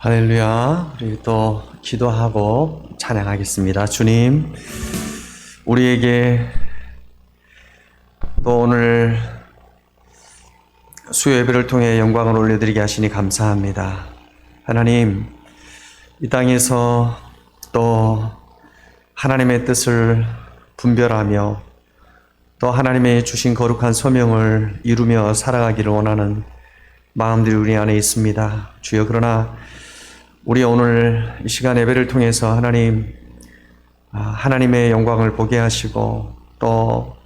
할렐루야. 우리 또 기도하고 찬양하겠습니다. 주님, 우리에게 또 오늘 수요 예배를 통해 영광을 올려드리게 하시니 감사합니다. 하나님, 이 땅에서 또 하나님의 뜻을 분별하며 또 하나님의 주신 거룩한 소명을 이루며 살아가기를 원하는 마음들이 우리 안에 있습니다. 주여, 그러나 우리 오늘 이 시간 예배를 통해서 하나님의 영광을 보게 하시고 또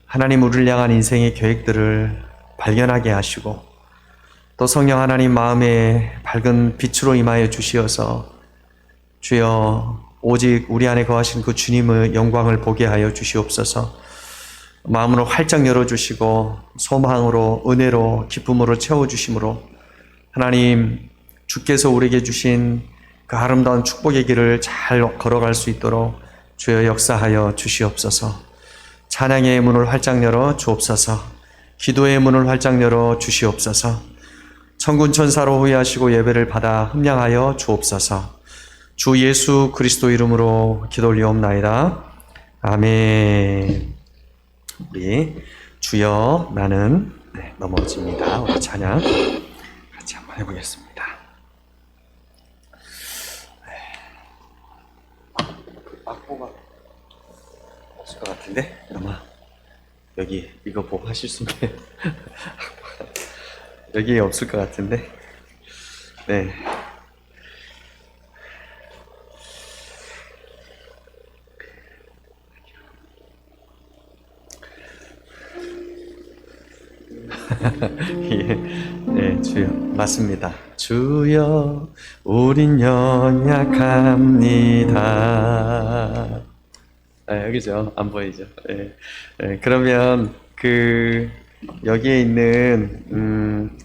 하나님 우리를 향한 인생의 계획들을 발견하게 하시고 또 성령 하나님 마음에 밝은 빛으로 임하여 주시어서 주여 오직 우리 안에 거하신 그 주님의 영광을 보게 하여 주시옵소서. 마음으로 활짝 열어주시고 소망으로 은혜로 기쁨으로 채워주심으로 하나님 주께서 우리에게 주신 그 아름다운 축복의 길을 잘 걸어갈 수 있도록 주여 역사하여 주시옵소서. 찬양의 문을 활짝 열어 주옵소서. 기도의 문을 활짝 열어 주시옵소서. 천군 천사로 호위하시고 예배를 받아 흠량하여 주옵소서. 주 예수 그리스도 이름으로 기도 올리옵나이다. 아멘. 우리 주여 나는 넘어집니다. 우리 찬양 같이 한번 해보겠습니다. 악보가 없을 것 같은데 아마 여기 이거 보고 하실 수 있나요? 여기 없을 것 같은데 네. 네, 주여 맞습니다. 주여 우린 연약합니다. 여기죠. 안 보이죠? 그러면 여기에 있는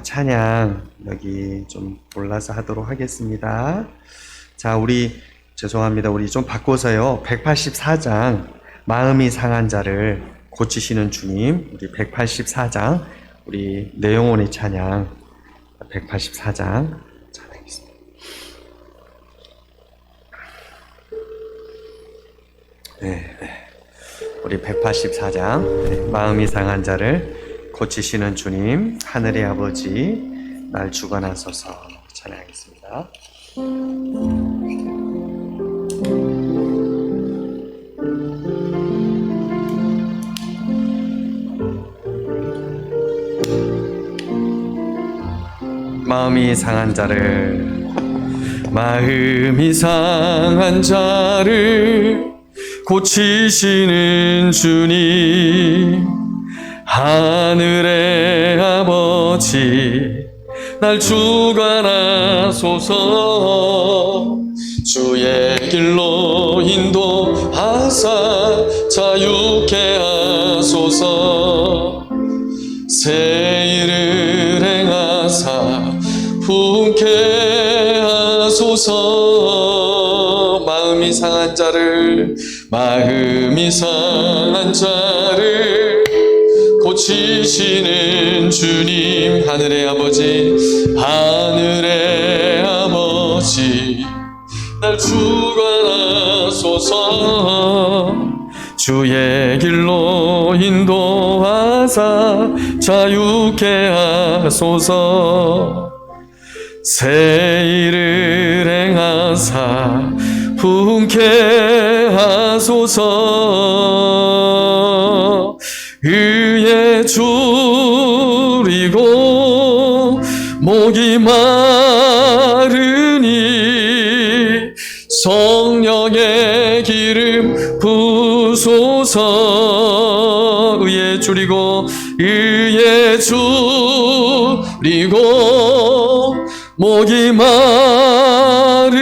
찬양 여기 좀 골라서 하도록 하겠습니다. 자, 우리 죄송합니다. 우리 좀 바꿔서요. 184장 마음이 상한 자를 고치시는 주님, 우리 184장 우리 내영혼의 찬양 184장 찬양하겠습니다. 네. 우리 184장 마음이 상한 자를 고치시는 주님, 하늘의 아버지 날 주관하소서 찬양하겠습니다. 마음이 상한 자를 고치시는 주님, 하늘의 아버지 날 주관하소서. 주의 길로 인도하사 자유케 하소서. 새 일을 행하사 부흥케 하소서. 마음이 상한 자를 고치시는 주님, 하늘의 아버지 날 주관하소서. 주의 길로 인도하사 자유케 하소서. 새 일을 행하사 부흥케 하소서. 의에 줄이고 목이 마르니 성령의 기름 부소서. 의에 줄이고 목이 마르니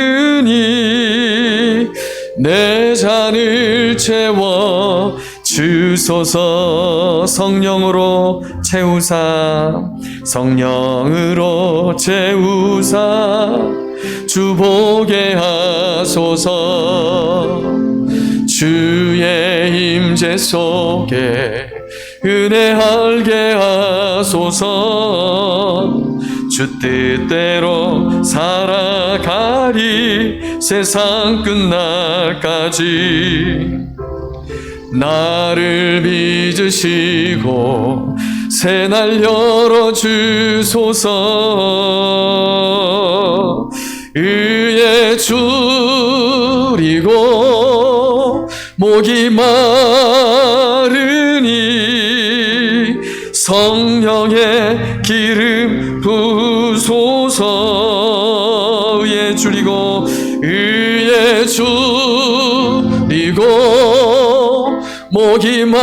내 잔을 채워 주소서. 성령으로 채우사 주 보게 하소서. 주의 임재 속에 은혜 알게 하소서. 주 뜻대로 살아가리 세상 끝날까지. 나를 빚으시고 새날 열어주소서. 의에 줄이고 목이 마르니 성령의 기름 부소서. 의에 줄이고 목이 마르니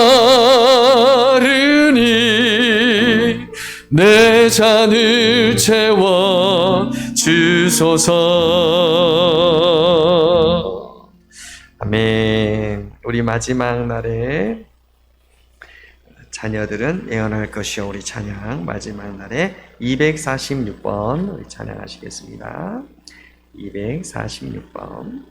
내 잔을 채워 주소서. 아멘. 우리 마지막 날에 자녀들은 예언할 것이요. 우리 찬양 마지막 날에 246번 우리 찬양하시겠습니다. 246번.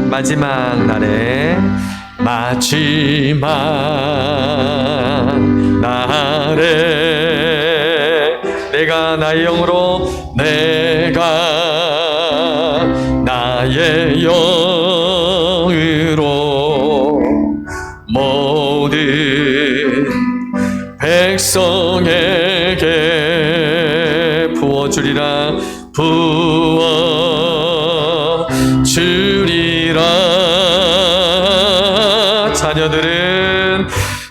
마지막 날에 내가 나의 영으로 모든 백성에게 부어주리라.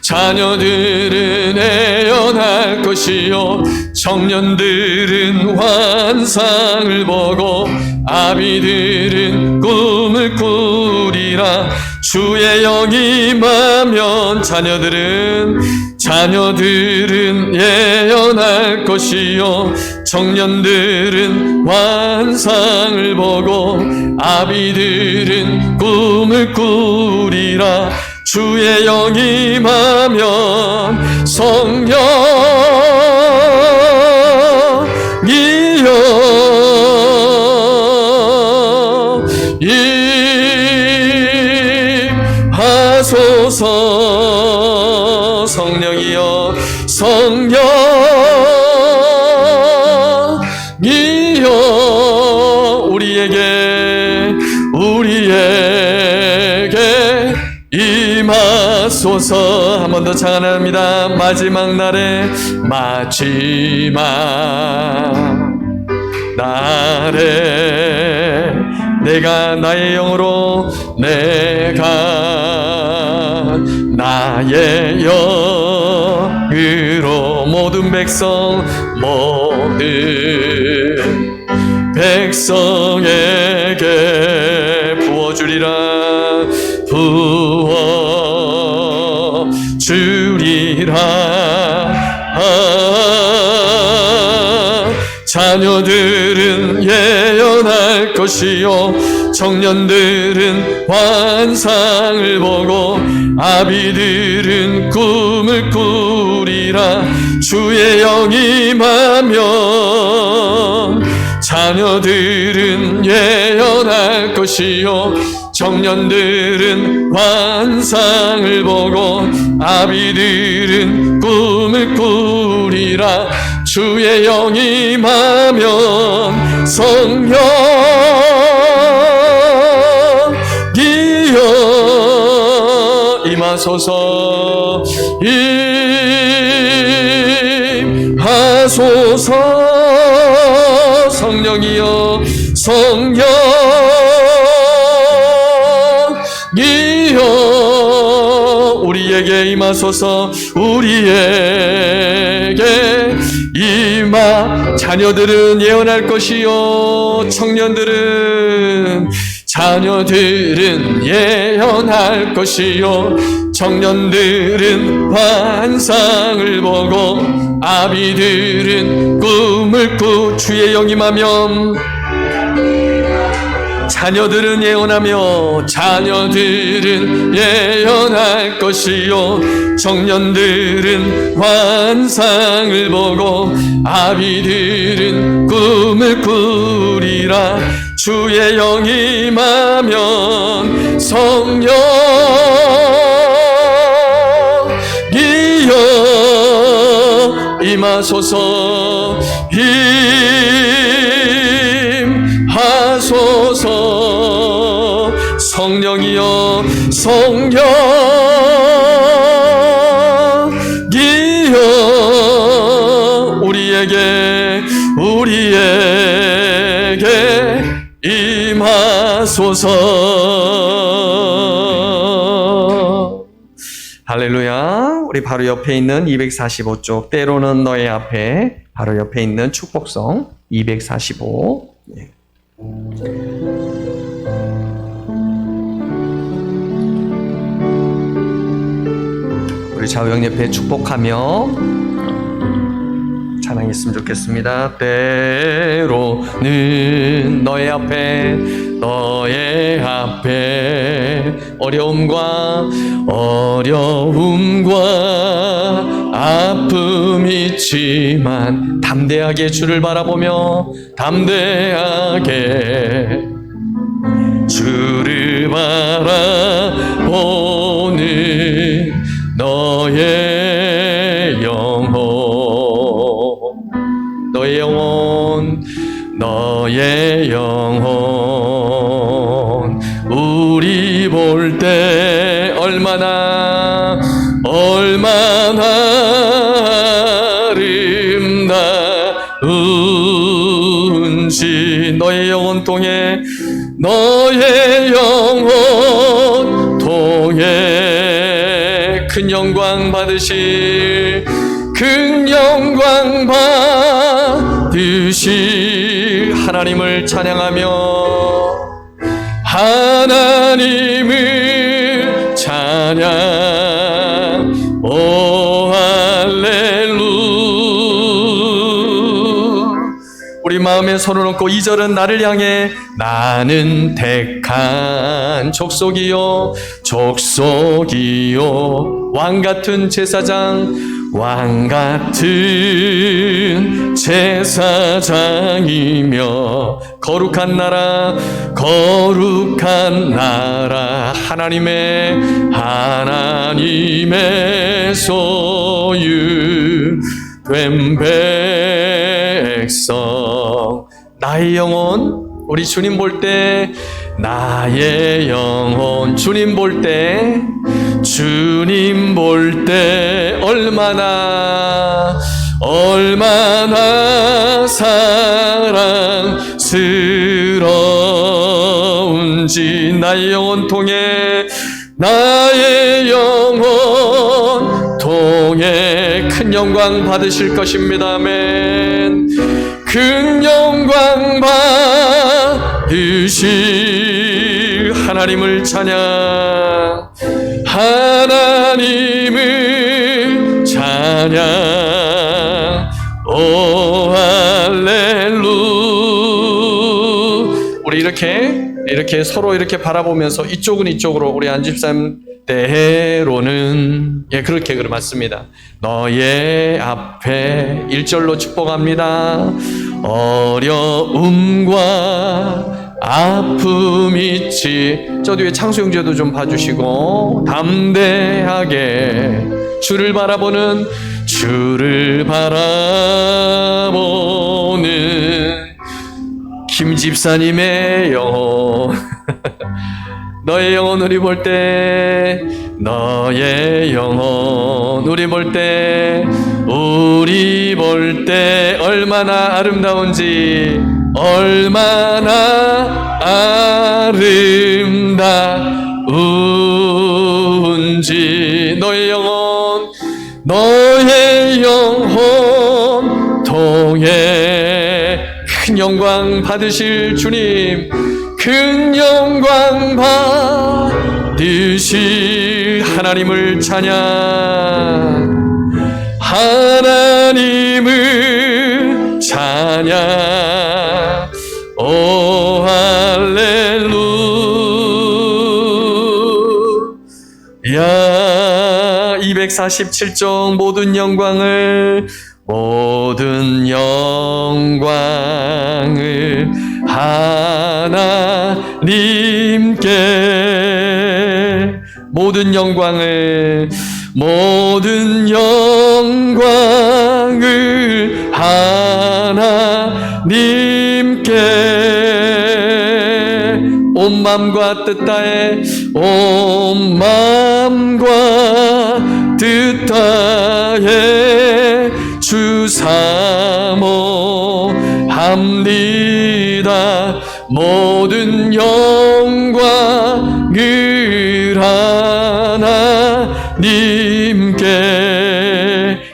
자녀들은 애연할 것이요 청년들은 환상을 보고 아비들은 꿈을 꾸리라. 주의 영이 임하면 자녀들은 예언할 것이요 청년들은 환상을 보고 아비들은 꿈을 꾸리라. 주의 영이 임하면 성령이여 임하소서. 성령이여 우리에게 임하소서. 한 번 더 찬양합니다. 마지막 날에 내가 나의 영으로 모든 백성에게 자녀들은 예언할 것이요 청년들은 환상을 보고 아비들은 꿈을 꾸리라. 주의 영이 임하면 자녀들은 예언할 것이요 청년들은 환상을 보고 아비들은 꿈을 꾸리라. 주의 영이 임하면 성령이여 임하소서. 성령이여 우리에게 임하소서. 우리에게 자녀들은 예언할 것이요 자녀들은 예언할 것이요 청년들은 환상을 보고 아비들은 꿈을 주의 영이 임하면 자녀들은 예언할 것이요 청년들은 환상을 보고 아비들은 꿈을 꾸리라. 주의 영이 임하면 성령이여 임하소서 임하소서 성령이여 성령이여 우리에게 임하소서. 할렐루야. 우리 바로 옆에 있는 245쪽 때로는 너의 앞에 바로 옆에 있는 축복성 245. 예. 우리 좌우형 옆에 축복하며 찬양했으면 좋겠습니다. 때로는 너의 앞에 어려움과 아픔이 있지만 담대하게 주를 바라보며 담대하게 주를 바라보는 너의 영혼 우리 볼 때 얼마나 아름다운지 너의 영혼 통해 큰 영광 받으실 하나님을 찬양하며 하나님을 찬양 오 할렐루야. 우리 마음에 손을 얹고 2절은 나를 향해 나는 택한 족속이요 왕같은 제사장이며 거룩한 나라 하나님의 소유된 백성. 나의 영혼 우리 주님 볼 때 나의 영혼 주님 볼 때 얼마나 사랑스러운지 나의 영혼 통해 큰 영광 받으실 것입니다. 아멘. 큰 영광 받으실 하나님을 찬양 오 할렐루야. 우리 이렇게 서로 이렇게 바라보면서 이쪽은 이쪽으로 우리 안집사님 때로는 그렇게 맞습니다. 너의 앞에 1절로 축복합니다. 어려움과 아픔이 있지. 저 뒤에 창수형제도 좀 봐주시고 담대하게 주를 바라보는 김 집사님의 영혼 너의 영혼 우리 볼 때 얼마나 아름다운지 너의 영혼 통해 큰 영광 받으실 주님 큰 영광 받으실 하나님을 찬양 오 할렐루야. 247종 모든 영광을 하나님께 모든 영광을 하나님께 온 마음과 뜻 다해 온 마음과 뜻 다해 주 사모합니다. 모든 영광을 하나님께.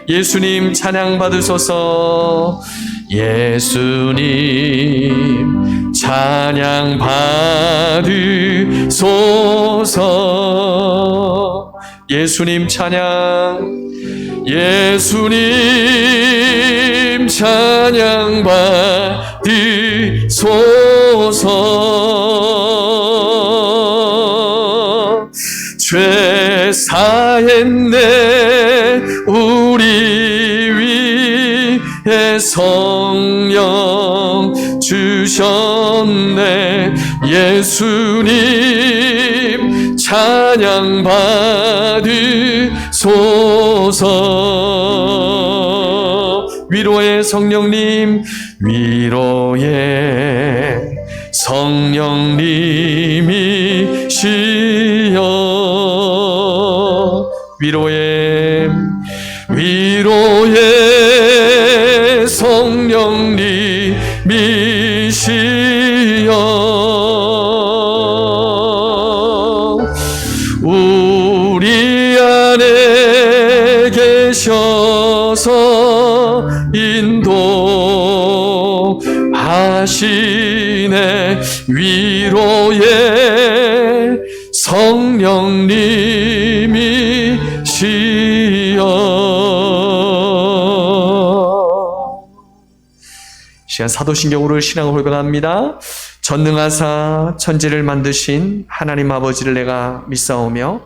예수님 찬양 받으소서. 예수님 찬양 받으소서. 예수님 찬양, 예수님 찬양 받으소서. 죄 사했네 우리 위에 성령 주셨네. 예수님 찬양 받으소서. 위로의 성령님, 위로의 성령님이시여. 위로의 성령님이시여. 우리 안에 계셔서 인도하시네. 위로의 성령님이시여. 시간 사도신경으로 신앙을 고백합니다. 전능하사 천지를 만드신 하나님 아버지를 내가 믿사오며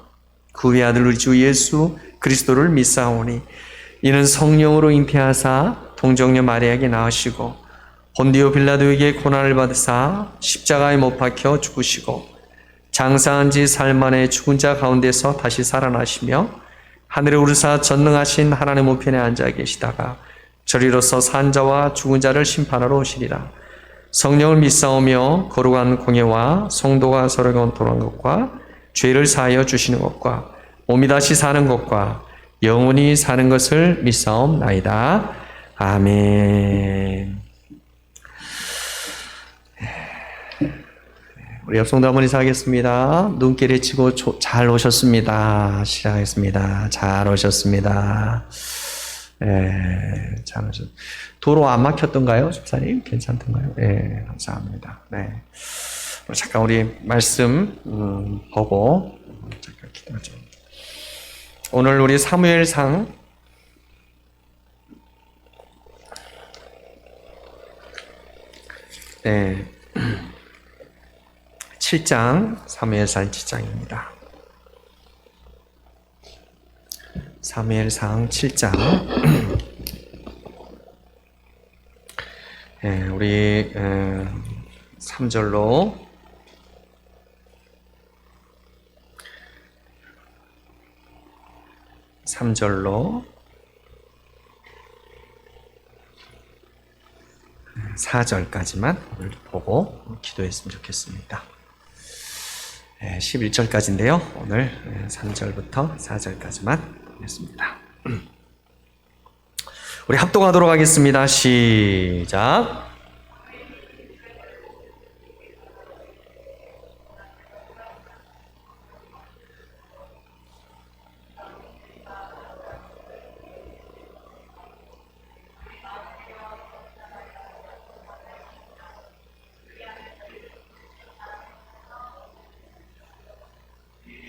그 외아들 우리 주 예수 그리스도를 믿사오니 이는 성령으로 잉태하사 동정녀 마리아에게 낳으시고 본디오 빌라도에게 고난을 받으사 십자가에 못 박혀 죽으시고 장사한 지 사흘 만에 죽은 자 가운데서 다시 살아나시며 하늘에 오르사 전능하신 하나님 우편에 앉아 계시다가 저리로서 산 자와 죽은 자를 심판하러 오시리라. 성령을 믿사오며 거룩한 공예와 성도가 서로 온통한 것과 죄를 사하여 주시는 것과 몸이 다시 사는 것과 영원히 사는 것을 믿사옵나이다. 아멘. 우리 옆성도 한번 인사하겠습니다. 눈길 헤치고 잘 오셨습니다. 시작하겠습니다. 잘 오셨습니다. 잘 오셨습니다. 도로 안 막혔던가요, 집사님? 괜찮던가요? 감사합니다. 네. 잠깐 우리 말씀 보고 잠깐 기도 좀. 오늘 우리 사무엘상 7장, 사무엘상 7장입니다. 사무엘상 7장. 우리 3절로 4절까지만 오늘 보고 기도했으면 좋겠습니다. 11절까지인데요. 오늘 3절부터 4절까지만 했습니다. 우리 합독하도록 하겠습니다. 시작.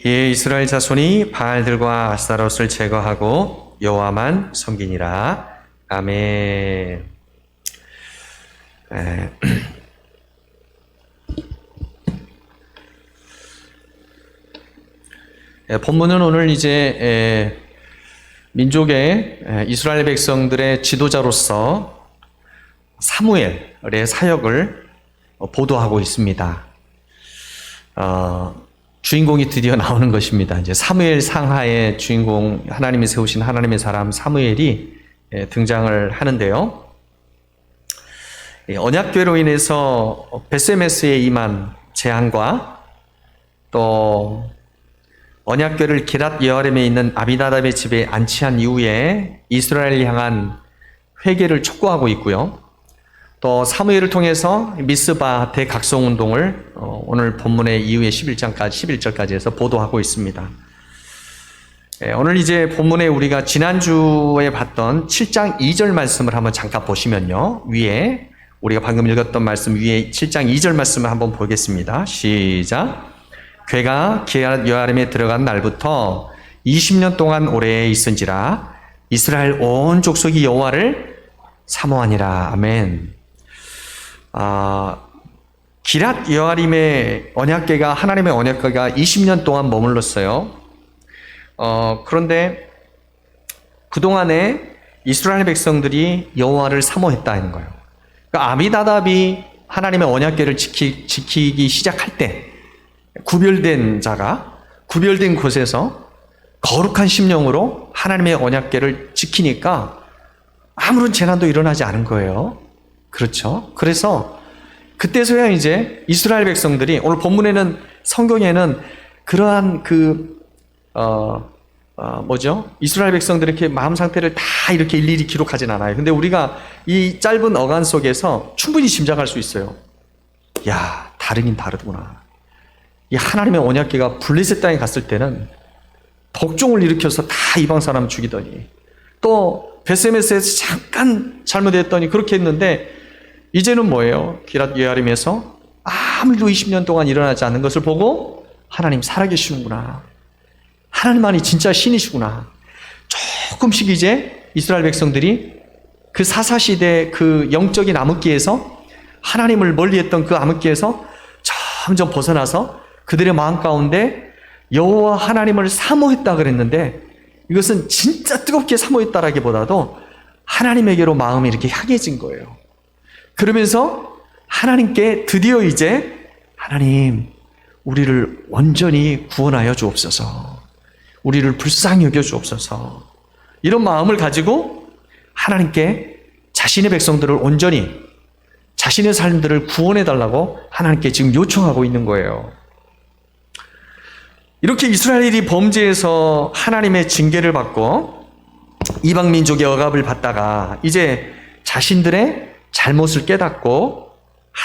이에 이스라엘 자손이 바알들과 아스타롯을 제거하고 여호와만 섬기니라. 아멘. 본문은 오늘 이제 민족의 이스라엘 백성들의 지도자로서 사무엘의 사역을 보도하고 있습니다. 주인공이 드디어 나오는 것입니다. 이제 사무엘 상하의 주인공, 하나님이 세우신 하나님의 사람 사무엘이 등장을 하는데요. 언약궤로 인해서 베세메스에 임한 재앙과 또 언약궤를 기랏 여아림에 있는 아비나답의 집에 안치한 이후에 이스라엘을 향한 회개를 촉구하고 있고요. 또 사무엘을 통해서 미스바 대각성 운동을 오늘 본문의 이후에 11절까지 해서 보도하고 있습니다. 오늘 이제 본문에 우리가 지난주에 봤던 7장 2절 말씀을 한번 잠깐 보시면요. 위에 우리가 방금 읽었던 말씀 위에 7장 2절 말씀을 한번 보겠습니다. 시작. 궤가 기랏 여아림에 들어간 날부터 20년 동안 오래 있은지라 이스라엘 온 족속이 여호와를 사모하니라. 아멘. 기랏 여아림의 언약궤가, 하나님의 언약궤가 20년 동안 머물렀어요. 그런데 그동안에 이스라엘 백성들이 여호와를 사모했다는 거예요. 그러니까 아비나답이 하나님의 언약궤를 지키기 시작할 때 구별된 자가 구별된 곳에서 거룩한 심령으로 하나님의 언약궤를 지키니까 아무런 재난도 일어나지 않은 거예요. 그렇죠? 그래서 그때서야 이제 이스라엘 백성들이, 오늘 본문에는, 성경에는 그러한 이스라엘 백성들의 이렇게 마음 상태를 다 이렇게 일일이 기록하진 않아요. 근데 우리가 이 짧은 어간 속에서 충분히 짐작할 수 있어요. 야, 다르긴 다르구나. 이 하나님의 언약궤가 블레셋 땅에 갔을 때는 복종을 일으켜서 다 이방 사람 죽이더니, 또 베세메스에서 잠깐 잘못했더니 그렇게 했는데, 이제는 뭐예요? 기랏 여아림에서 아무 일도 20년 동안 일어나지 않는 것을 보고 하나님 살아계시는구나, 하나님만이 진짜 신이시구나. 조금씩 이제 이스라엘 백성들이 그 사사시대 그 영적인 암흑기에서, 하나님을 멀리했던 그 암흑기에서 점점 벗어나서 그들의 마음 가운데 여호와 하나님을 사모했다 그랬는데, 이것은 진짜 뜨겁게 사모했다라기보다도 하나님에게로 마음이 이렇게 향해진 거예요. 그러면서 하나님께 드디어 이제, 하나님, 우리를 온전히 구원하여 주옵소서, 우리를 불쌍히 여겨 주옵소서, 이런 마음을 가지고 하나님께 자신의 백성들을 온전히, 자신의 삶들을 구원해 달라고 하나님께 지금 요청하고 있는 거예요. 이렇게 이스라엘이 범죄해서 하나님의 징계를 받고 이방 민족의 억압을 받다가 이제 자신들의 잘못을 깨닫고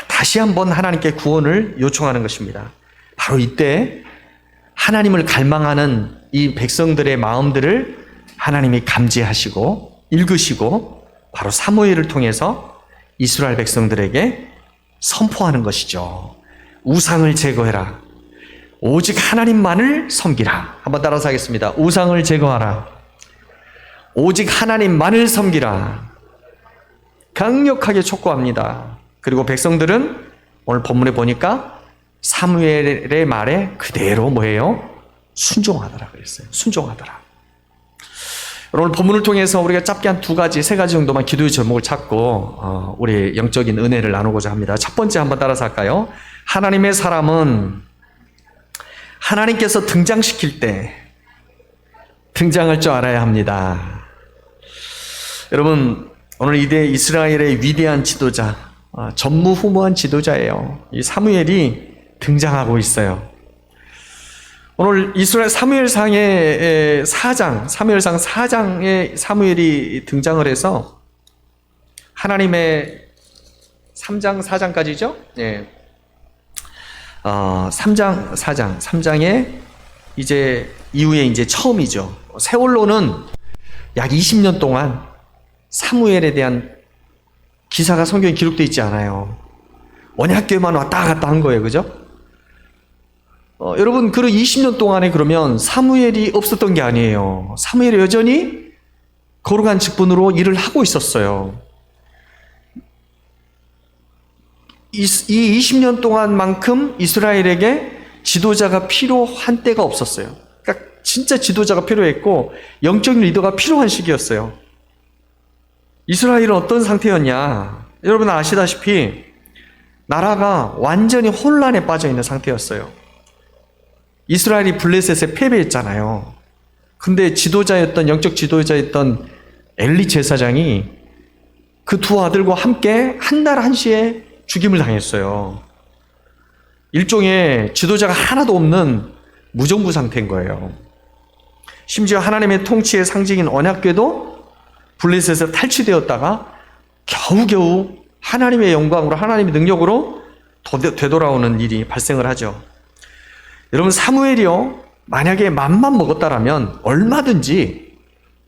다시 한번 하나님께 구원을 요청하는 것입니다. 바로 이때 하나님을 갈망하는 이 백성들의 마음들을 하나님이 감지하시고 읽으시고 바로 사무엘을 통해서 이스라엘 백성들에게 선포하는 것이죠. 우상을 제거해라. 오직 하나님만을 섬기라. 한번 따라서 하겠습니다. 우상을 제거하라. 오직 하나님만을 섬기라. 강력하게 촉구합니다. 그리고 백성들은 오늘 본문에 보니까 사무엘의 말에 그대로 뭐예요? 순종하더라 그랬어요. 순종하더라. 오늘 본문을 통해서 우리가 짧게 한 세 가지 정도만 기도의 제목을 찾고 우리 영적인 은혜를 나누고자 합니다. 첫 번째 한번 따라서 할까요? 하나님의 사람은 하나님께서 등장시킬 때 등장할 줄 알아야 합니다. 여러분, 오늘 이스라엘의 위대한 지도자, 전무후무한 지도자예요. 이 사무엘이 등장하고 있어요. 오늘 이스라엘 사무엘상의 4장, 사무엘상 4장에 사무엘이 등장을 해서 하나님의 3장, 4장까지죠? 예. 3장, 4장, 3장에 이제 이후에 이제 처음이죠. 세월로는 약 20년 동안 사무엘에 대한 기사가 성경에 기록되어 있지 않아요. 언약궤만 왔다 갔다 한 거예요. 그죠? 여러분, 그 20년 동안에 그러면 사무엘이 없었던 게 아니에요. 사무엘이 여전히 거룩한 직분으로 일을 하고 있었어요. 이 20년 동안만큼 이스라엘에게 지도자가 필요한 때가 없었어요. 그러니까 진짜 지도자가 필요했고 영적인 리더가 필요한 시기였어요. 이스라엘은 어떤 상태였냐? 여러분 아시다시피 나라가 완전히 혼란에 빠져 있는 상태였어요. 이스라엘이 블레셋에 패배했잖아요. 근데 영적 지도자였던 엘리 제사장이 그 두 아들과 함께 한 달 한시에 죽임을 당했어요. 일종의 지도자가 하나도 없는 무정부 상태인 거예요. 심지어 하나님의 통치의 상징인 언약궤도 블레셋에서 탈취되었다가 겨우겨우 하나님의 영광으로, 하나님의 능력으로 되돌아오는 일이 발생을 하죠. 여러분, 사무엘이요, 만약에 맘만 먹었다라면 얼마든지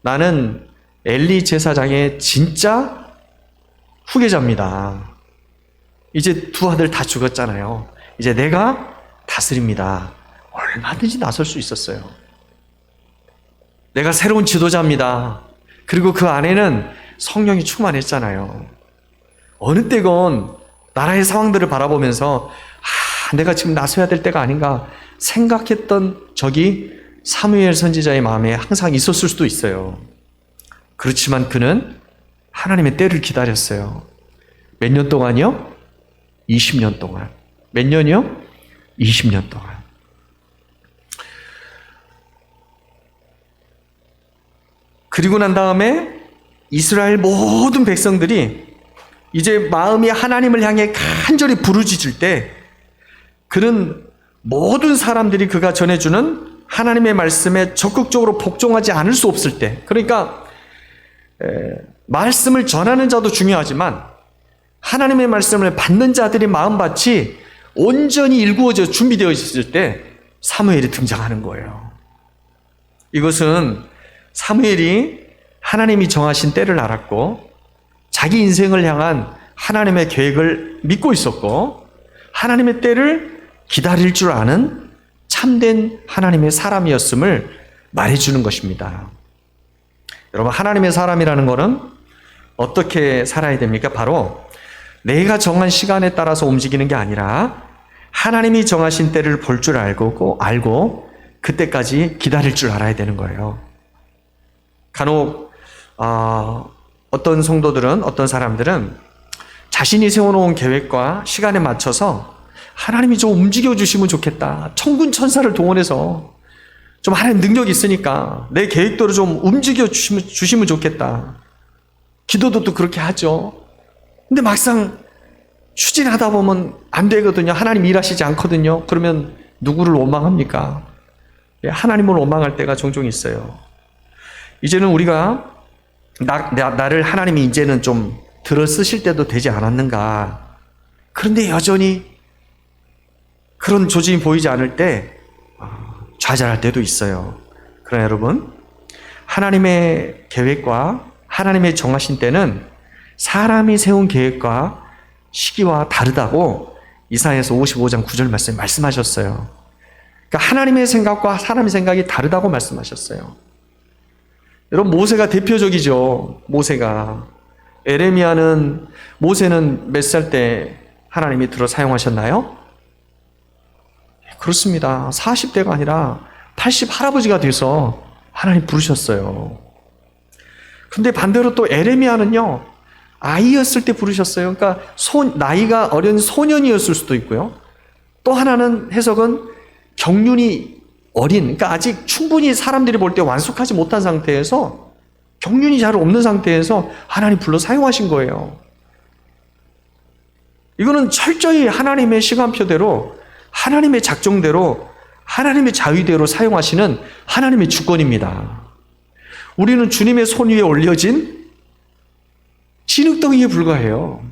나는 엘리 제사장의 진짜 후계자입니다. 이제 두 아들 다 죽었잖아요. 이제 내가 다스립니다. 얼마든지 나설 수 있었어요. 내가 새로운 지도자입니다. 그리고 그 안에는 성령이 충만했잖아요. 어느 때건 나라의 상황들을 바라보면서 내가 지금 나서야 될 때가 아닌가 생각했던 적이 사무엘 선지자의 마음에 항상 있었을 수도 있어요. 그렇지만 그는 하나님의 때를 기다렸어요. 몇 년 동안이요? 20년 동안. 몇 년이요? 20년 동안. 그리고 난 다음에 이스라엘 모든 백성들이 이제 마음이 하나님을 향해 간절히 부르짖을 때 그는 모든 사람들이 그가 전해주는 하나님의 말씀에 적극적으로 복종하지 않을 수 없을 때, 그러니까 말씀을 전하는 자도 중요하지만 하나님의 말씀을 받는 자들의 마음밭이 온전히 일구어져 준비되어 있을 때 사무엘이 등장하는 거예요. 이것은 사무엘이 하나님이 정하신 때를 알았고 자기 인생을 향한 하나님의 계획을 믿고 있었고 하나님의 때를 기다릴 줄 아는 참된 하나님의 사람이었음을 말해주는 것입니다. 여러분, 하나님의 사람이라는 것은 어떻게 살아야 됩니까? 바로 내가 정한 시간에 따라서 움직이는 게 아니라 하나님이 정하신 때를 볼 줄 알고 그때까지 기다릴 줄 알아야 되는 거예요. 간혹 어떤 성도들은, 어떤 사람들은 자신이 세워놓은 계획과 시간에 맞춰서 하나님이 좀 움직여주시면 좋겠다. 천군 천사를 동원해서 좀 하나님 능력이 있으니까 내 계획대로 좀 움직여주시면 좋겠다. 기도도 또 그렇게 하죠. 근데 막상 추진하다 보면 안 되거든요. 하나님 일하시지 않거든요. 그러면 누구를 원망합니까? 하나님을 원망할 때가 종종 있어요. 이제는 우리가 나를 하나님이 이제는 좀 들어 쓰실 때도 되지 않았는가. 그런데 여전히 그런 조짐이 보이지 않을 때 좌절할 때도 있어요. 그러나 여러분, 하나님의 계획과 하나님의 정하신 때는 사람이 세운 계획과 시기와 다르다고 이사야서 55장 9절 말씀에 말씀하셨어요. 그러니까 하나님의 생각과 사람의 생각이 다르다고 말씀하셨어요. 여러분, 모세가 대표적이죠. 모세는 몇 살 때 하나님이 들어 사용하셨나요? 그렇습니다. 40대가 아니라 80 할아버지가 돼서 하나님 부르셨어요. 근데 반대로 또 에레미야는요, 아이였을 때 부르셨어요. 그러니까 나이가 어린 소년이었을 수도 있고요. 또 하나는 해석은 경륜이 어린, 그러니까 아직 충분히 사람들이 볼 때 완숙하지 못한 상태에서, 경륜이 잘 없는 상태에서 하나님 불러 사용하신 거예요. 이거는 철저히 하나님의 시간표대로, 하나님의 작정대로, 하나님의 자유대로 사용하시는 하나님의 주권입니다. 우리는 주님의 손 위에 올려진 진흙덩이에 불과해요.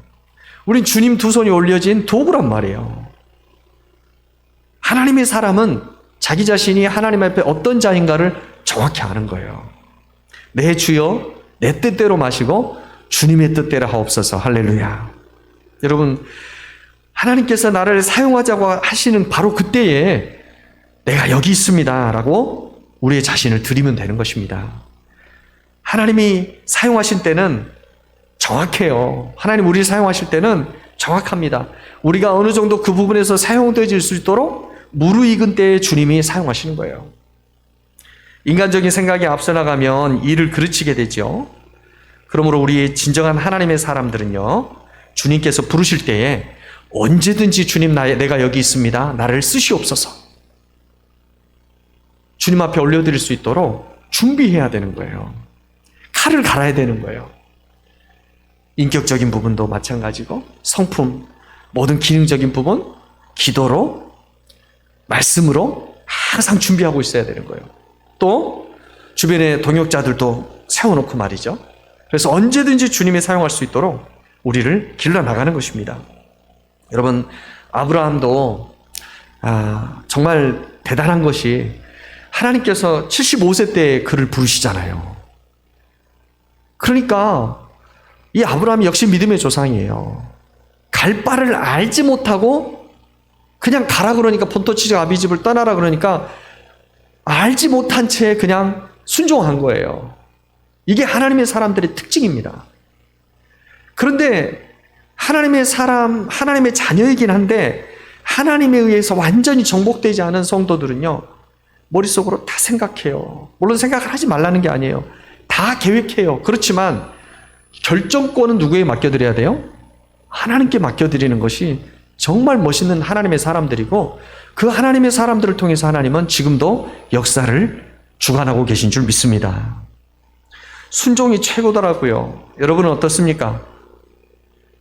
우린 주님 두 손이 올려진 도구란 말이에요. 하나님의 사람은 자기 자신이 하나님 앞에 어떤 자인가를 정확히 아는 거예요. 내 주여 내 뜻대로 마시고 주님의 뜻대로 하옵소서. 할렐루야. 여러분, 하나님께서 나를 사용하자고 하시는 바로 그때에 내가 여기 있습니다 라고 우리의 자신을 드리면 되는 것입니다. 하나님이 사용하신 때는 정확해요. 하나님 우리를 사용하실 때는 정확합니다. 우리가 어느 정도 그 부분에서 사용되어질 수 있도록 무르익은 때에 주님이 사용하시는 거예요. 인간적인 생각이 앞서 나가면 일을 그르치게 되죠. 그러므로 우리 진정한 하나님의 사람들은요, 주님께서 부르실 때에 언제든지 주님 내가 여기 있습니다. 나를 쓰시옵소서. 주님 앞에 올려드릴 수 있도록 준비해야 되는 거예요. 칼을 갈아야 되는 거예요. 인격적인 부분도 마찬가지고 성품, 모든 기능적인 부분, 기도로, 말씀으로 항상 준비하고 있어야 되는 거예요. 또 주변에 동역자들도 세워놓고 말이죠. 그래서 언제든지 주님이 사용할 수 있도록 우리를 길러나가는 것입니다. 여러분, 아브라함도 정말 대단한 것이 하나님께서 75세 때 그를 부르시잖아요. 그러니까 이 아브라함이 역시 믿음의 조상이에요. 갈 바를 알지 못하고 그냥 가라 그러니까 본토치적 아비집을 떠나라 그러니까 알지 못한 채 그냥 순종한 거예요. 이게 하나님의 사람들의 특징입니다. 그런데 하나님의 사람, 하나님의 자녀이긴 한데 하나님에 의해서 완전히 정복되지 않은 성도들은요, 머릿속으로 다 생각해요. 물론 생각을 하지 말라는 게 아니에요. 다 계획해요. 그렇지만 결정권은 누구에게 맡겨드려야 돼요? 하나님께 맡겨드리는 것이 정말 멋있는 하나님의 사람들이고, 그 하나님의 사람들을 통해서 하나님은 지금도 역사를 주관하고 계신 줄 믿습니다. 순종이 최고더라고요. 여러분은 어떻습니까?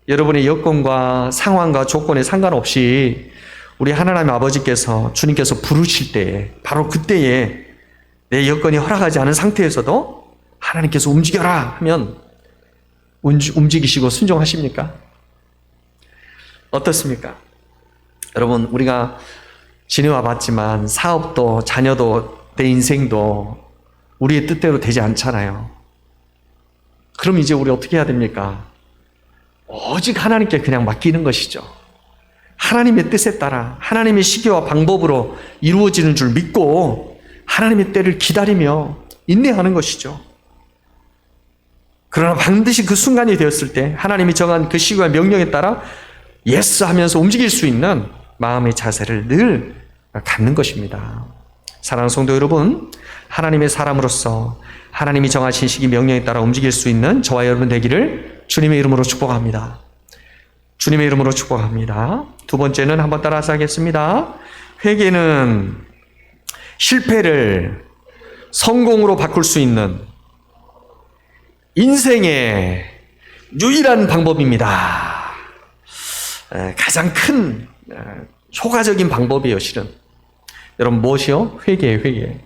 여러분의 여건과 상황과 조건에 상관없이 우리 하나님 아버지께서, 주님께서 부르실 때에, 바로 그때에 내 여건이 허락하지 않은 상태에서도 하나님께서 움직여라 하면 움직이시고 순종하십니까? 어떻습니까? 여러분, 우리가 지내와 봤지만 사업도 자녀도 내 인생도 우리의 뜻대로 되지 않잖아요. 그럼 이제 우리 어떻게 해야 됩니까? 오직 하나님께 그냥 맡기는 것이죠. 하나님의 뜻에 따라 하나님의 시기와 방법으로 이루어지는 줄 믿고 하나님의 때를 기다리며 인내하는 것이죠. 그러나 반드시 그 순간이 되었을 때 하나님이 정한 그 시기와 명령에 따라 예스 하면서 움직일 수 있는 마음의 자세를 늘 갖는 것입니다. 사랑하는 성도 여러분, 하나님의 사람으로서 하나님이 정하신 시기 명령에 따라 움직일 수 있는 저와 여러분 되기를 주님의 이름으로 축복합니다. 주님의 이름으로 축복합니다. 두 번째는 한번 따라서 하겠습니다. 회개는 실패를 성공으로 바꿀 수 있는 인생의 유일한 방법입니다. 가장 큰 효과적인 방법이에요, 실은. 여러분, 무엇이요? 회개예요, 회개.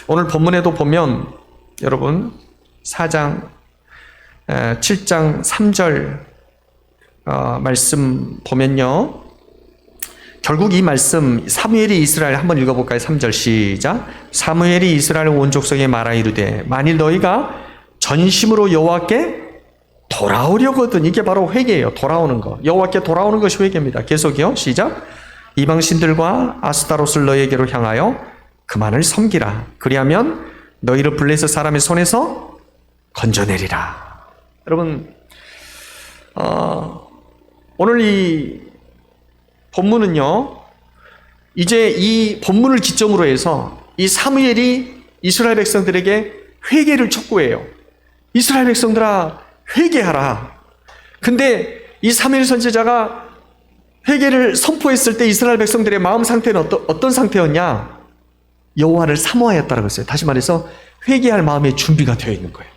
오늘 본문에도 보면 여러분 4장 7장 3절 말씀 보면요, 결국 이 말씀, 사무엘이 이스라엘 한번 읽어볼까요? 3절 시작. 사무엘이 이스라엘 온 족속에 말하 이르되 만일 너희가 전심으로 여호와께 돌아오려거든. 이게 바로 회개예요. 돌아오는 거. 여호와께 돌아오는 것이 회개입니다. 계속이요. 시작. 이방신들과 아스타롯을 너희에게로 향하여 그만을 섬기라. 그리하면 너희를 블레셋 사람의 손에서 건져내리라. 여러분, 오늘 이 본문은요, 이제 이 본문을 기점으로 해서 이 사무엘이 이스라엘 백성들에게 회개를 촉구해요. 이스라엘 백성들아, 회개하라. 근데 이 사무엘 선지자가 회개를 선포했을 때 이스라엘 백성들의 마음 상태는 어떤 상태였냐? 여호와를 사모하였다라고 했어요. 다시 말해서 회개할 마음의 준비가 되어 있는 거예요.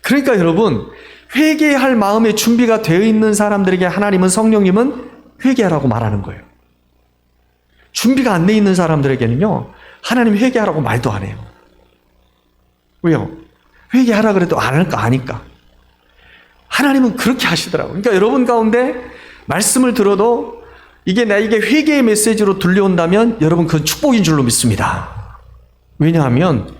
그러니까 여러분, 회개할 마음의 준비가 되어 있는 사람들에게 하나님은, 성령님은 회개하라고 말하는 거예요. 준비가 안 돼 있는 사람들에게는요, 하나님 회개하라고 말도 안 해요. 왜요? 회개하라 그래도 안 할 거 아니까. 하나님은 그렇게 하시더라고요. 그러니까 여러분 가운데 말씀을 들어도 이게 나에게 회개의 메시지로 들려온다면 여러분 그건 축복인 줄로 믿습니다. 왜냐하면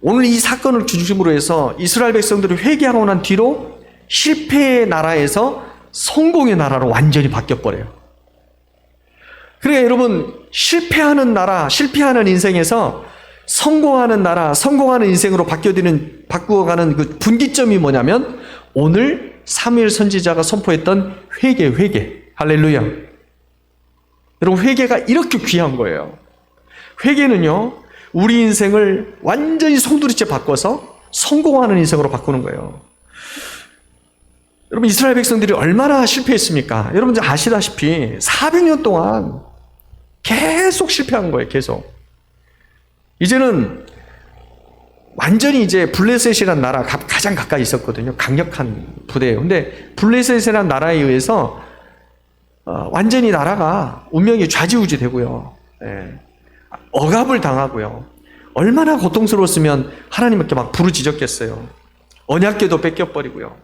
오늘 이 사건을 중심으로 해서 이스라엘 백성들이 회개하고 난 뒤로 실패의 나라에서 성공의 나라로 완전히 바뀌어버려요. 그러니까 여러분, 실패하는 나라, 실패하는 인생에서 성공하는 나라, 성공하는 인생으로 바꾸어가는 그 분기점이 뭐냐면 오늘 사무엘 선지자가 선포했던 회개. 할렐루야. 여러분, 회개가 이렇게 귀한 거예요. 회개는요, 우리 인생을 완전히 송두리째 바꿔서 성공하는 인생으로 바꾸는 거예요. 여러분 이스라엘 백성들이 얼마나 실패했습니까? 여러분 아시다시피 400년 동안 계속 실패한 거예요. 계속. 이제는 완전히 이제 블레셋이라는 나라 가장 가까이 있었거든요. 강력한 부대예요. 근데 블레셋이라는 나라에 의해서 완전히 나라가 운명이 좌지우지 되고요. 예. 억압을 당하고요. 얼마나 고통스러웠으면 하나님께 막 부르짖었겠어요. 언약궤도 뺏겨버리고요.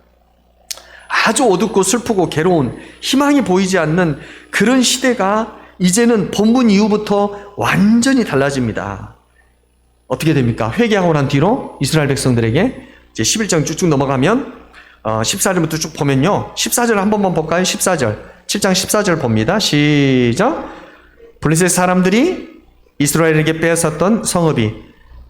아주 어둡고 슬프고 괴로운 희망이 보이지 않는 그런 시대가 이제는 본문 이후부터 완전히 달라집니다. 어떻게 됩니까? 회개하고 난 뒤로 이스라엘 백성들에게 이제 11장 쭉쭉 넘어가면 14절부터 쭉 보면요. 14절 한 번만 볼까요? 14절. 7장 14절 봅니다. 시작. 블레셋 사람들이 이스라엘에게 빼앗았던 성읍이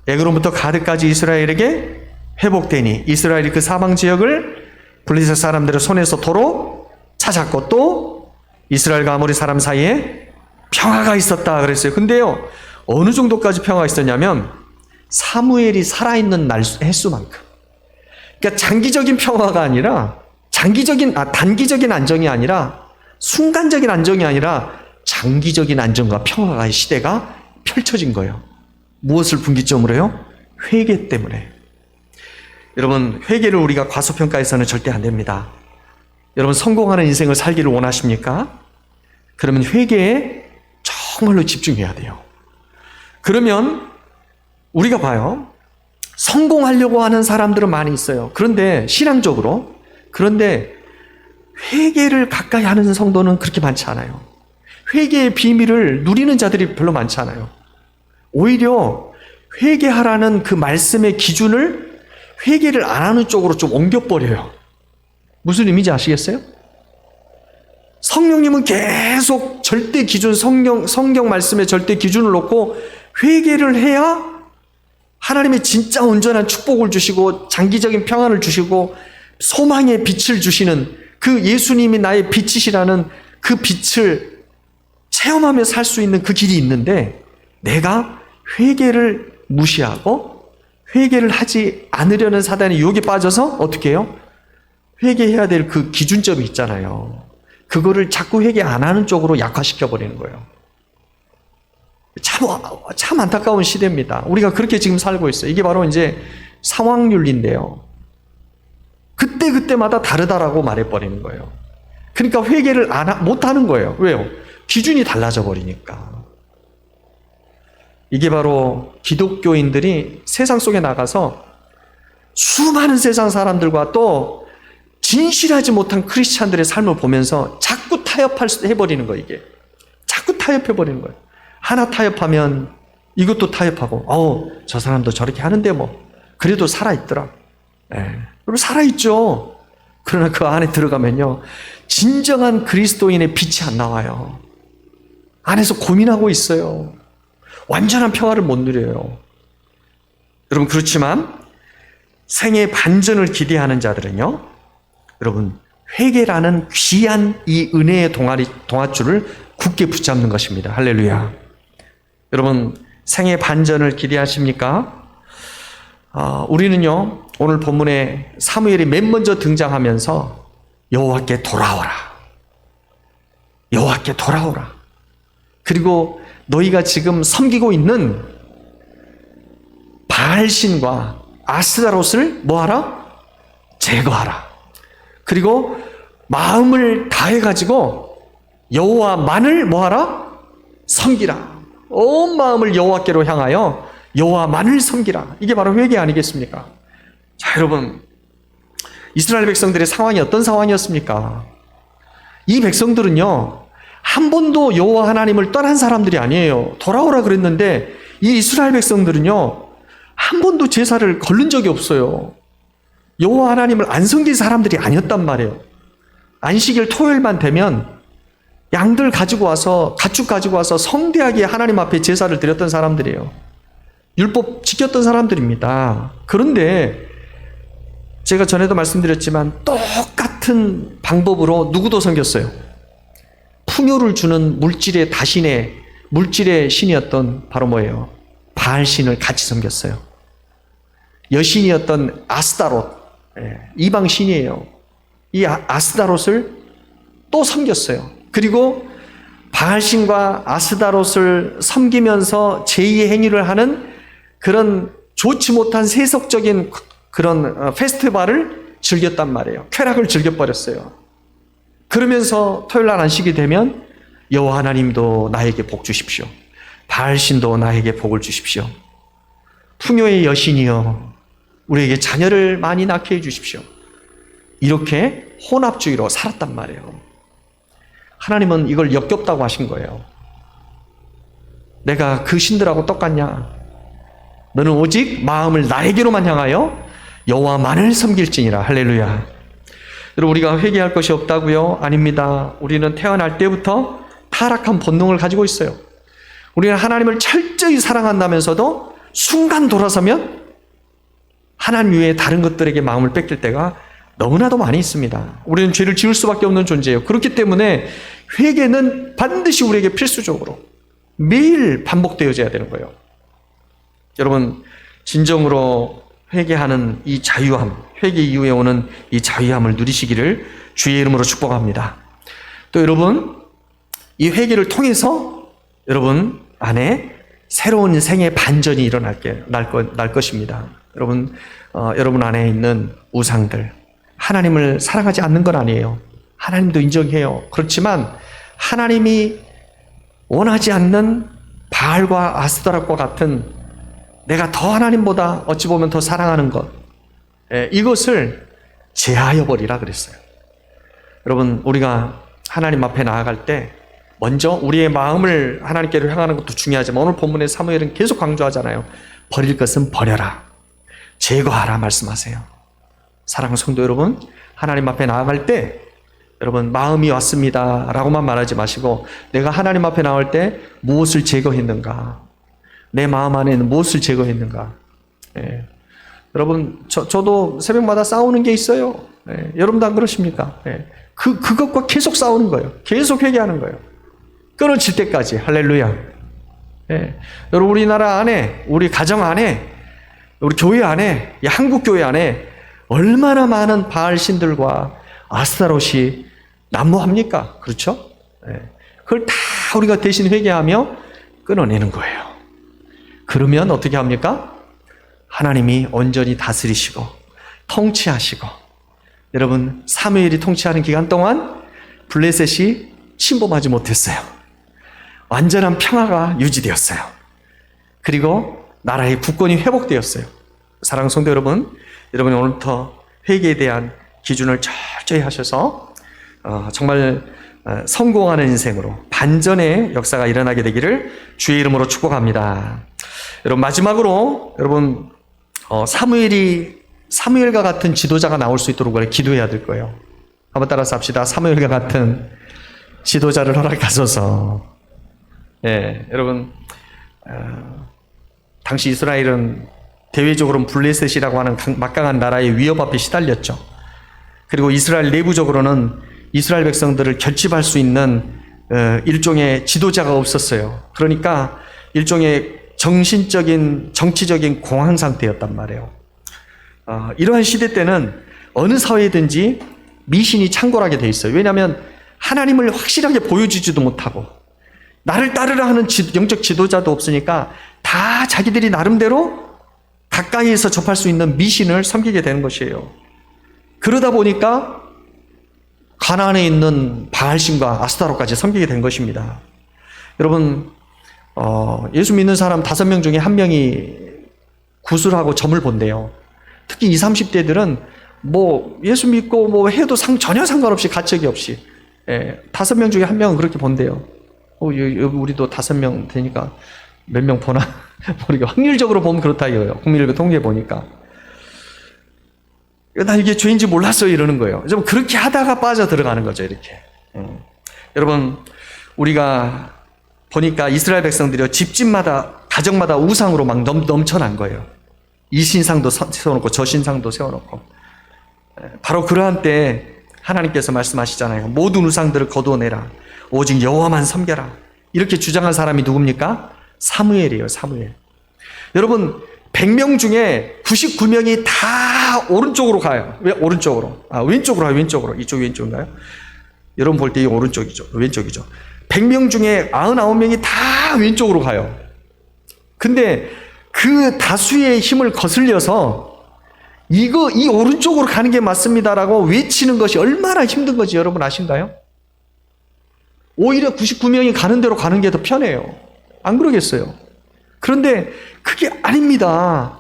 에그론부터 가드까지 이스라엘에게 회복되니 이스라엘이 그 사방 지역을 블레셋 사람들의 손에서 도로 찾았고 또 이스라엘과 아모리 사람 사이에 평화가 있었다 그랬어요. 근데요, 어느 정도까지 평화가 있었냐면 사무엘이 살아있는 횟수만큼. 그러니까 장기적인 평화가 아니라 단기적인 안정이 아니라 순간적인 안정이 아니라 장기적인 안정과 평화의 시대가 펼쳐진 거예요. 무엇을 분기점으로 해요? 회개 때문에. 여러분, 회개를 우리가 과소평가해서는 절대 안 됩니다. 여러분, 성공하는 인생을 살기를 원하십니까? 그러면 회개에 정말로 집중해야 돼요. 그러면 우리가 봐요. 성공하려고 하는 사람들은 많이 있어요. 그런데 신앙적으로. 그런데 회개를 가까이 하는 성도는 그렇게 많지 않아요. 회개의 비밀을 누리는 자들이 별로 많지 않아요. 오히려 회개하라는 그 말씀의 기준을 회개를 안 하는 쪽으로 좀 옮겨버려요. 무슨 의미인지 아시겠어요? 성령님은 계속 절대 기준, 성경 말씀의 절대 기준을 놓고 회개를 해야 하나님의 진짜 온전한 축복을 주시고 장기적인 평안을 주시고 소망의 빛을 주시는 그 예수님이 나의 빛이시라는 그 빛을 체험하며 살 수 있는 그 길이 있는데 내가 회개를 무시하고 회개를 하지 않으려는 사단의 유혹에 빠져서 어떻게 해요? 회개해야 될 그 기준점이 있잖아요. 그거를 자꾸 회개 안 하는 쪽으로 약화시켜 버리는 거예요. 참 안타까운 시대입니다. 우리가 그렇게 지금 살고 있어요. 이게 바로 이제 상황윤리인데요. 그때마다 다르다라고 말해버리는 거예요. 그러니까 회개를 못 하는 거예요. 왜요? 기준이 달라져 버리니까. 이게 바로 기독교인들이 세상 속에 나가서 수많은 세상 사람들과 또 진실하지 못한 크리스찬들의 삶을 보면서 자꾸 타협해버리는 거예요, 이게. 자꾸 타협해버리는 거예요. 하나 타협하면 이것도 타협하고, 저 사람도 저렇게 하는데 뭐, 그래도 살아있더라. 여러분, 살아있죠. 그러나 그 안에 들어가면요, 진정한 그리스도인의 빛이 안 나와요. 안에서 고민하고 있어요. 완전한 평화를 못 누려요. 여러분, 그렇지만 생의 반전을 기대하는 자들은요, 여러분, 회개라는 귀한 이 은혜의 동아줄을 굳게 붙잡는 것입니다. 할렐루야. 여러분, 생의 반전을 기대하십니까? 우리는요, 오늘 본문에 사무엘이 맨 먼저 등장하면서 여호와께 돌아오라. 여호와께 돌아오라. 그리고 너희가 지금 섬기고 있는 바알신과 아스다롯을 뭐하라? 제거하라. 그리고 마음을 다해가지고 여호와만을 뭐하라? 섬기라. 온 마음을 여호와께로 향하여 여호와만을 섬기라. 이게 바로 회개 아니겠습니까? 자, 여러분, 이스라엘 백성들의 상황이 어떤 상황이었습니까? 이 백성들은요, 한 번도 여호와 하나님을 떠난 사람들이 아니에요. 돌아오라 그랬는데 이 이스라엘 백성들은요, 한 번도 제사를 거른 적이 없어요. 여호와 하나님을 안 섬긴 사람들이 아니었단 말이에요. 안식일 토요일만 되면 양들 가지고 와서, 가축 가지고 와서 성대하게 하나님 앞에 제사를 드렸던 사람들이에요. 율법 지켰던 사람들입니다. 그런데 제가 전에도 말씀드렸지만 똑같은 방법으로 누구도 섬겼어요. 풍요를 주는 물질의 신이었던 바로 뭐예요? 바알신을 같이 섬겼어요. 여신이었던 아스타롯, 이방 신이에요. 이 아스다롯을 또 섬겼어요. 그리고 바알신과 아스다롯을 섬기면서 제2의 행위를 하는 그런 좋지 못한 세속적인 그런 페스티벌을 즐겼단 말이에요. 쾌락을 즐겨버렸어요. 그러면서 토요일 날 안식이 되면 여호와 하나님도 나에게 복 주십시오. 바알신도 나에게 복을 주십시오. 풍요의 여신이여 우리에게 자녀를 많이 낳게 해주십시오. 이렇게 혼합주의로 살았단 말이에요. 하나님은 이걸 역겹다고 하신 거예요. 내가 그 신들하고 똑같냐? 너는 오직 마음을 나에게로만 향하여 여호와만을 섬길지니라. 할렐루야. 여러분, 우리가 회개할 것이 없다고요? 아닙니다. 우리는 태어날 때부터 타락한 본능을 가지고 있어요. 우리는 하나님을 철저히 사랑한다면서도 순간 돌아서면 하나님 외에 다른 것들에게 마음을 뺏길 때가 너무나도 많이 있습니다. 우리는 죄를 지을 수밖에 없는 존재예요. 그렇기 때문에 회개는 반드시 우리에게 필수적으로 매일 반복되어져야 되는 거예요. 여러분, 진정으로 회개하는 이 자유함, 회개 이후에 오는 이 자유함을 누리시기를 주의 이름으로 축복합니다. 또 여러분, 이 회개를 통해서 여러분 안에 새로운 생의 반전이 날 것입니다. 여러분, 여러분 안에 있는 우상들, 하나님을 사랑하지 않는 건 아니에요. 하나님도 인정해요. 그렇지만 하나님이 원하지 않는 바알과 아스타롯과 같은 내가 더 하나님보다 어찌 보면 더 사랑하는 것, 이것을 제하여 버리라 그랬어요. 여러분, 우리가 하나님 앞에 나아갈 때 먼저 우리의 마음을 하나님께로 향하는 것도 중요하지만 오늘 본문의 사무엘은 계속 강조하잖아요. 버릴 것은 버려라. 제거하라 말씀하세요. 사랑하는 성도 여러분, 하나님 앞에 나아갈 때 여러분 마음이 왔습니다 라고만 말하지 마시고 내가 하나님 앞에 나올 때 무엇을 제거했는가, 내 마음 안에는 무엇을 제거했는가. 여러분, 저도 새벽마다 싸우는 게 있어요. 여러분도 안 그러십니까? 그것과 계속 싸우는 거예요. 계속 회개하는 거예요. 끊어질 때까지. 할렐루야. 여러분, 우리나라 안에, 우리 가정 안에, 우리 교회 안에, 이 한국 교회 안에 얼마나 많은 바알 신들과 아스타롯이 난무합니까? 그렇죠? 그걸 다 우리가 대신 회개하며 끊어내는 거예요. 그러면 어떻게 합니까? 하나님이 온전히 다스리시고 통치하시고, 여러분, 사무엘이 통치하는 기간 동안 블레셋이 침범하지 못했어요. 완전한 평화가 유지되었어요. 그리고 나라의 국권이 회복되었어요. 사랑하는 성도 여러분, 여러분이 오늘부터 회개에 대한 기준을 철저히 하셔서 정말 성공하는 인생으로 반전의 역사가 일어나게 되기를 주의 이름으로 축복합니다. 여러분, 마지막으로 여러분 사무엘과 같은 지도자가 나올 수 있도록 우리가 기도해야 될 거예요. 한번 따라서 합시다. 사무엘과 같은 지도자를 허락하소서. 여러분, 당시 이스라엘은 대외적으로는 블레셋이라고 하는 막강한 나라의 위협 앞에 시달렸죠. 그리고 이스라엘 내부적으로는 이스라엘 백성들을 결집할 수 있는 일종의 지도자가 없었어요. 그러니까 일종의 정신적인, 정치적인 공황 상태였단 말이에요. 이러한 시대 때는 어느 사회든지 미신이 창궐하게 돼 있어요. 왜냐하면 하나님을 확실하게 보여주지도 못하고 나를 따르라 하는 영적 지도자도 없으니까 다 자기들이 나름대로 가까이에서 접할 수 있는 미신을 섬기게 되는 것이에요. 그러다 보니까 가나안에 있는 바알신과 아스타롯까지 섬기게 된 것입니다. 여러분, 예수 믿는 사람 5명 중에 1명이 구술하고 점을 본대요. 특히 20, 30대들은 뭐 예수 믿고 뭐 해도 전혀 상관없이 가책이 없이 5명 중에 1명은 그렇게 본대요. 여기 우리도 5명 되니까 몇 명 보나 모르게 확률적으로 보면 그렇다 이거예요. 국민일보 통계 보니까. 나 이게 죄인지 몰랐어요 이러는 거예요. 좀 그렇게 하다가 빠져 들어가는 거죠, 이렇게. 여러분, 우리가 보니까 이스라엘 백성들이 집집마다, 가정마다 우상으로 막 넘쳐난 거예요. 이 신상도 세워놓고 저 신상도 세워놓고. 바로 그러한 때 하나님께서 말씀하시잖아요. 모든 우상들을 거두어내라. 오직 여호와만 섬겨라. 이렇게 주장한 사람이 누굽니까? 사무엘이에요, 사무엘. 여러분, 100명 중에 99명이 다 오른쪽으로 가요. 왜 오른쪽으로? 왼쪽으로 가요. 왼쪽으로. 이쪽 왼쪽인가요? 여러분 볼 때 이 오른쪽이죠. 왼쪽이죠. 100명 중에 99명이 다 왼쪽으로 가요. 근데 그 다수의 힘을 거슬려서 이 오른쪽으로 가는 게 맞습니다라고 외치는 것이 얼마나 힘든 건지 여러분 아신가요? 오히려 99명이 가는 대로 가는 게 더 편해요. 안 그러겠어요? 그런데 그게 아닙니다.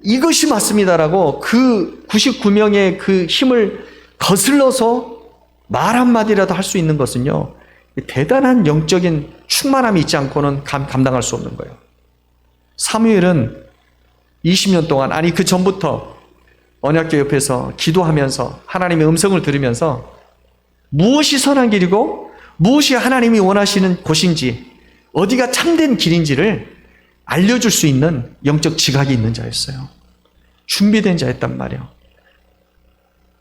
이것이 맞습니다라고 그 99명의 그 힘을 거슬러서 말 한마디라도 할 수 있는 것은요, 대단한 영적인 충만함이 있지 않고는 감당할 수 없는 거예요. 사무엘은 20년 동안, 아니 그 전부터 언약궤 옆에서 기도하면서 하나님의 음성을 들으면서 무엇이 선한 길이고 무엇이 하나님이 원하시는 곳인지, 어디가 참된 길인지를 알려줄 수 있는 영적 지각이 있는 자였어요. 준비된 자였단 말이에요.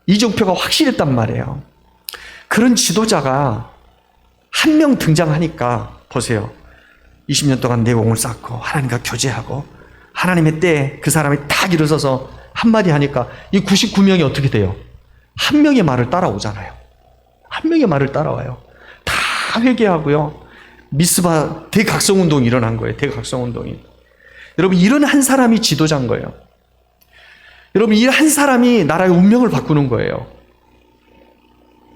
이정표가 확실했단 말이에요. 그런 지도자가 한 명 등장하니까 보세요. 20년 동안 내공을 쌓고 하나님과 교제하고 하나님의 때에 그 사람이 딱 일어서서 한마디 하니까 이 99명이 어떻게 돼요? 한 명의 말을 따라오잖아요. 한 명의 말을 따라와요. 다 회개하고요. 미스바 대각성운동이 일어난 거예요. 대각성운동이. 여러분, 이런 한 사람이 지도자인 거예요. 여러분, 이 한 사람이 나라의 운명을 바꾸는 거예요.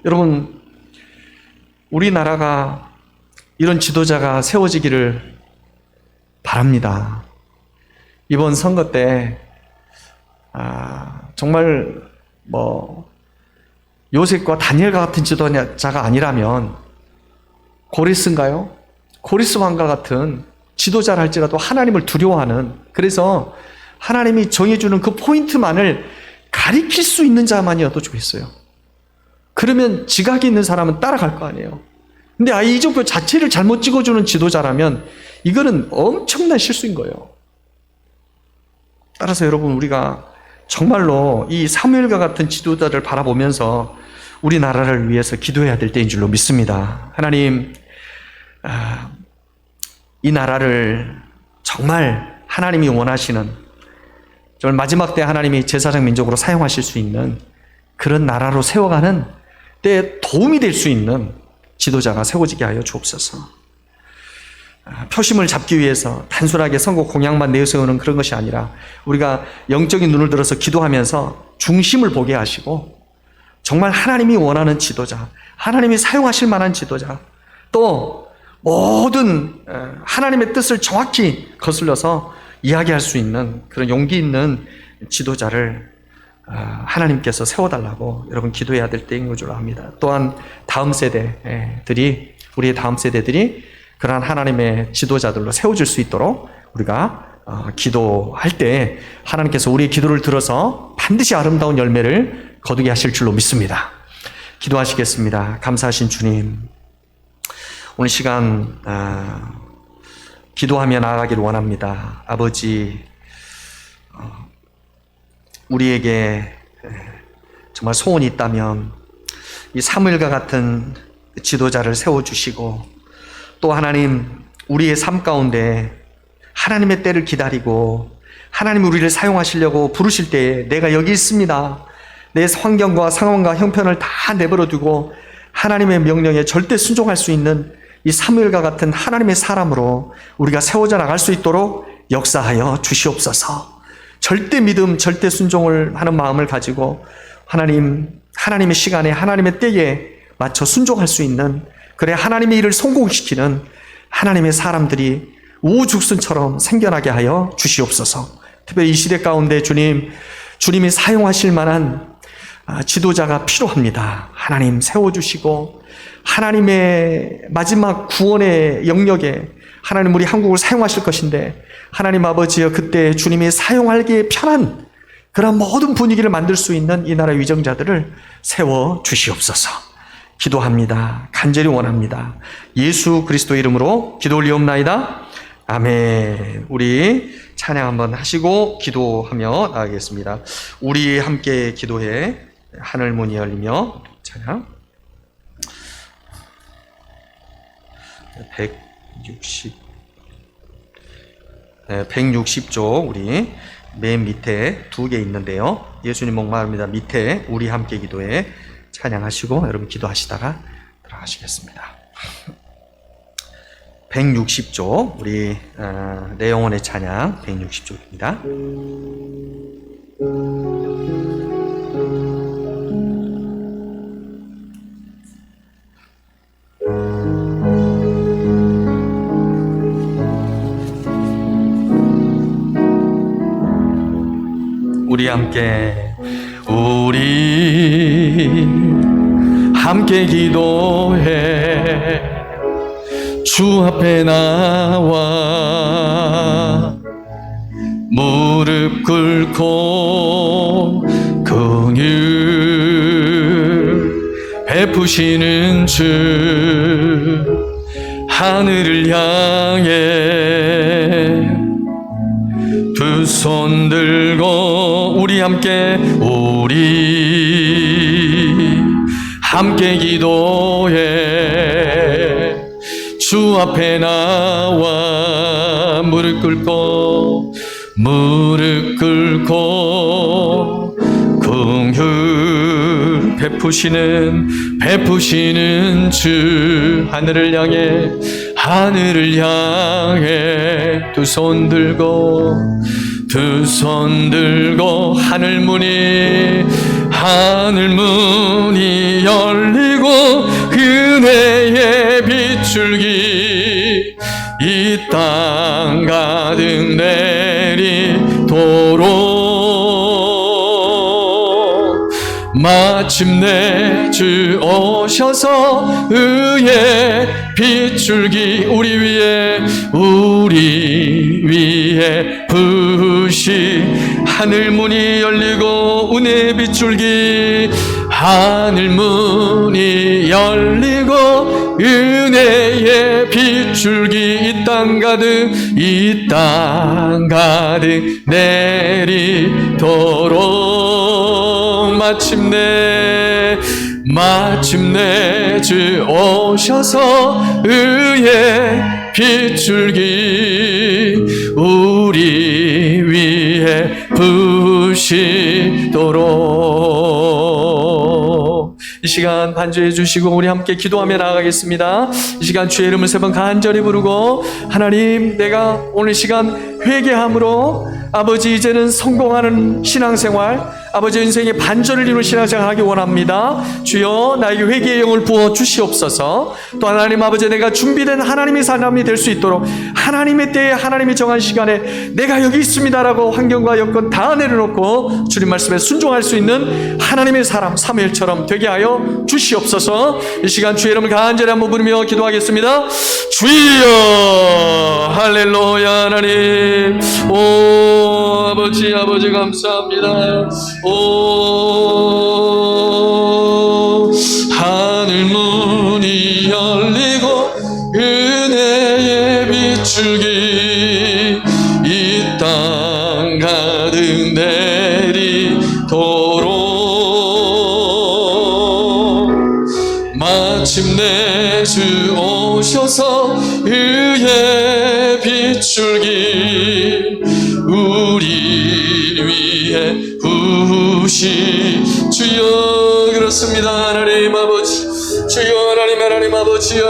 여러분, 우리나라가 이런 지도자가 세워지기를 바랍니다. 이번 선거 때 정말 요셉과 다니엘과 같은 지도자가 아니라면 고레스인가요? 고레스 왕과 같은 지도자를 할지라도 하나님을 두려워하는, 그래서 하나님이 정해주는 그 포인트만을 가리킬 수 있는 자만이어도 좋겠어요. 그러면 지각이 있는 사람은 따라갈 거 아니에요. 근데 이정표 자체를 잘못 찍어주는 지도자라면 이거는 엄청난 실수인 거예요. 따라서 여러분, 우리가 정말로 이 사무엘과 같은 지도자를 바라보면서 우리나라를 위해서 기도해야 될 때인 줄로 믿습니다. 하나님, 이 나라를 정말 하나님이 원하시는, 정말 마지막 때 하나님이 제사장 민족으로 사용하실 수 있는 그런 나라로 세워가는 때에 도움이 될 수 있는 지도자가 세워지게 하여 주옵소서. 표심을 잡기 위해서 단순하게 선거 공약만 내세우는 그런 것이 아니라 우리가 영적인 눈을 들어서 기도하면서 중심을 보게 하시고 정말 하나님이 원하는 지도자, 하나님이 사용하실 만한 지도자, 또 모든 하나님의 뜻을 정확히 거슬러서 이야기할 수 있는 그런 용기 있는 지도자를 하나님께서 세워달라고 여러분 기도해야 될 때인 줄 압니다. 또한 다음 세대들이, 우리의 다음 세대들이 그러한 하나님의 지도자들로 세워질 수 있도록 우리가 기도할 때 하나님께서 우리의 기도를 들어서 반드시 아름다운 열매를 거두게 하실 줄로 믿습니다. 기도하시겠습니다. 감사하신 주님, 오늘 시간 기도하며 나아가기를 원합니다. 아버지, 우리에게 정말 소원이 있다면 이 사무엘과 같은 지도자를 세워주시고, 또 하나님, 우리의 삶 가운데 하나님의 때를 기다리고 하나님 우리를 사용하시려고 부르실 때에 내가 여기 있습니다, 내 환경과 상황과 형편을 다 내버려 두고 하나님의 명령에 절대 순종할 수 있는 이 사무엘과 같은 하나님의 사람으로 우리가 세워져 나갈 수 있도록 역사하여 주시옵소서. 절대 믿음, 절대 순종을 하는 마음을 가지고 하나님의 시간에 하나님의 때에 맞춰 순종할 수 있는, 그래 하나님의 일을 성공시키는 하나님의 사람들이 우후죽순처럼 생겨나게 하여 주시옵소서. 특별히 이 시대 가운데 주님이 사용하실 만한 지도자가 필요합니다. 하나님 세워주시고 하나님의 마지막 구원의 영역에 하나님 우리 한국을 사용하실 것인데, 하나님 아버지여, 그때 주님이 사용하기에 편한 그런 모든 분위기를 만들 수 있는 이 나라 위정자들을 세워주시옵소서. 기도합니다. 간절히 원합니다. 예수 그리스도 이름으로 기도 올리옵나이다. 아멘. 우리 찬양 한번 하시고 기도하며 나가겠습니다. 우리 함께 기도해 하늘 문이 열리며 찬양 160 160쪽 우리 맨 밑에 두 개 있는데요. 예수님 목마릅니다. 밑에 우리 함께 기도에 찬양하시고 여러분 기도하시다가 들어가시겠습니다. 160쪽 우리 내 영혼의 찬양 160쪽입니다. 우리 함께 기도해 주 앞에 나와 무릎 꿇고 긍휼 베푸시는 주 하늘을 향해 두 손 들고 우리 함께 기도해 주 앞에 나와 무릎 꿇고 긍휼 베푸시는 주 하늘을 향해 두 손 들고 하늘 문이 열리고 은혜의 빗줄기 이 땅 가득 내리도록 마침내 주 오셔서 의의 빗줄기 우리 위에 부으시 하늘 문이 열리고 은혜의 빗줄기 하늘 문이 열리고 은혜의 빗줄기 이 땅 가득 내리도록 마침내 주 오셔서 의의 빗줄기 우리 위에 부으시도록 이 시간 반주해 주시고 우리 함께 기도하며 나아가겠습니다. 이 시간 주의 이름을 세 번 간절히 부르고 하나님 내가 오늘 시간 회개함으로 아버지 이제는 성공하는 신앙생활 아버지 인생의 반전을 이루는 신앙생활 하기 원합니다. 주여 나에게 회개의 영을 부어 주시옵소서. 또 하나님 아버지 내가 준비된 하나님의 사람이 될 수 있도록 하나님의 때에 하나님이 정한 시간에 내가 여기 있습니다라고 환경과 여건 다 내려놓고 주님 말씀에 순종할 수 있는 하나님의 사람 사무엘처럼 되게 하여 주시옵소서. 이 시간 주의 이름을 간절히 한번 부르며 기도하겠습니다. 주여 할렐루야. 하나님 오 아버지 감사합니다. 오 하늘 문이 열리고 은혜의 빗줄기 이 땅 가득 내리도록 마침내 주 오셔서 의의 빗줄기 우리 위에 부으시 주여 그렇습니다. 하나님 아버지 주여 하나님 아버지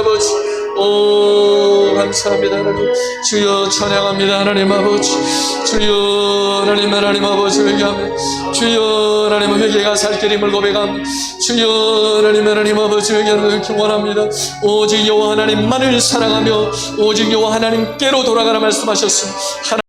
오 감사합니다. 하나님 주여 찬양합니다. 하나님 아버지 주여 하나님 아버지 회개합니다. 주여 하나님 회개가 살 길임을 고백합니다. 주여 하나님 아버지 회개하는 것을 원합니다. 오직 여호와 하나님만을 사랑하며 오직 여호와 하나님께로 돌아가라 말씀하셨습니다.